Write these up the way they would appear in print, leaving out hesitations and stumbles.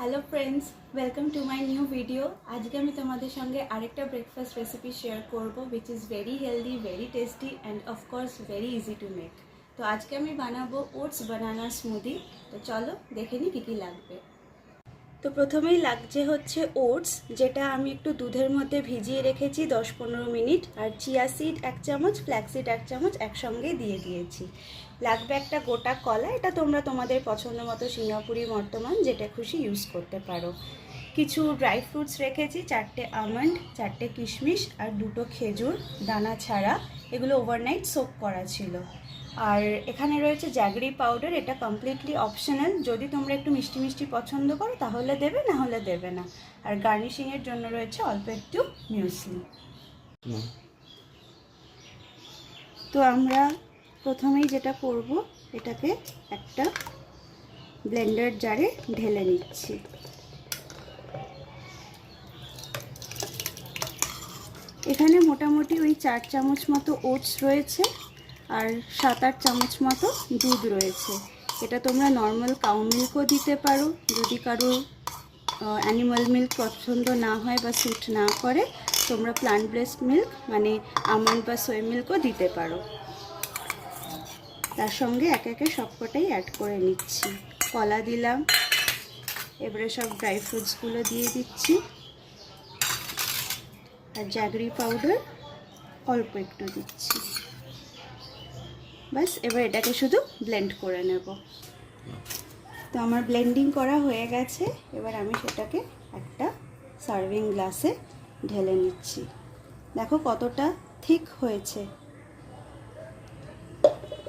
Hello friends, welcome to my new video. আজকে আমি তোমাদের সঙ্গে আরেকটা ব্রেকফাস্ট রেসিপি শেয়ার করব which is very healthy, very tasty and of course very easy to make. তো আজকে আমি বানাবো ওটস বানানা স্মুদি। তো চলো দেখে নিই কী কী লাগবে। তো প্রথমেই লাগছে হচ্ছে ওটস, যেটা আমি একটু দুধের মধ্যে ভিজিয়ে রেখেছি 10-15 মিনিট, আর চিয়া সিড 1 চামচ, ফ্ল্যাক্সিড 1 চামচ একসঙ্গে দিয়ে দিয়েছি। লাগবে একটা গোটা কলা, এটা তোমরা তোমাদের পছন্দ মতো সিঙ্গাপুরি বর্তমান যেটা খুশি ইউজ করতে পারো। কিছু ড্রাই ফ্রুটস রেখেছি, 4টে আমন্ড, 4টে কিশমিশ আর 2টো খেজুর দানা ছাড়া, এগুলো ওভারনাইট সোক করা ছিল। আর এখানে রয়েছে জ্যাগরি পাউডার, এটা কমপ্লিটলি অপশনাল, যদি তোমরা একটু মিষ্টি মিষ্টি পছন্দ করো তাহলে দেবে, না হলে দেবে না। আর গার্নিশিংয়ের জন্য রয়েছে অল্প একটু মিউসলি। তো আমরা প্রথমেই যেটা করব, এটাকে একটা ব্লেন্ডার জারে ঢেলে নিচ্ছি। এখানে মোটামুটি ওই 4 চামচ মতো ওটস রয়েছে আর 7-8 চামচ মতো দুধ রয়েছে। এটা তোমরা নর্মাল কাউ মিল্কও দিতে পারো, যদি কারো অ্যানিমাল মিল্ক পছন্দ না হয় বা স্যুট না করে, তোমরা প্লান্ট বেসড মিল্ক মানে আমন্ড বা সোয়া মিল্কও দিতে পারো। তার সঙ্গে একে একে সবকটাই অ্যাড করে নিচ্ছি। কলা দিলাম, এবারে সব ড্রাই ফ্রুটসগুলো দিয়ে দিচ্ছি, আর জ্যাগরি পাউডার অল্প একটু দিচ্ছি। বাস, এবার এটাকে শুধু ব্লেন্ড করে নেব। তো আমার ব্লেন্ডিং করা হয়ে গেছে, এবার আমি সেটাকে একটা সার্ভিং গ্লাসে ঢেলে নিচ্ছি। দেখো কতটা থিক হয়েছে।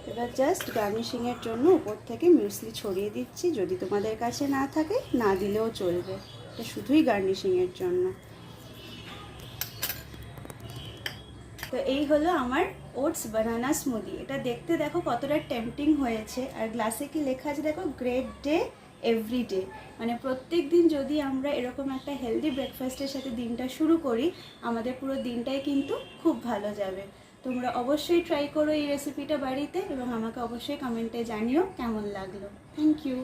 এবার জাস্ট গার্নিশিংয়ের জন্য উপর থেকে মিউসলি ছড়িয়ে দিচ্ছি, যদি তোমাদের কাছে না থাকে না দিলেও চলবে, এটা শুধুই গার্নিশিংয়ের জন্য। তো এই হলো আমার ওটস বানানা স্মুদি। এটা দেখতে দেখো কতটা টেম্পটিং হয়েছে, আর গ্লাসে কি লেখা আছে দেখো, গ্রেট ডে এভরি ডে। মানে প্রত্যেক দিন যদি আমরা এরকম একটা হেলদি ব্রেকফাস্টের সাথে দিনটা শুরু করি, আমাদের পুরো দিনটাই কিন্তু খুব ভালো যাবে। তোমরা অবশ্যই ট্রাই করো এই রেসিপিটা বাড়িতে, এবং আমাকে অবশ্যই কমেন্টে জানিও কেমন লাগলো। Thank you.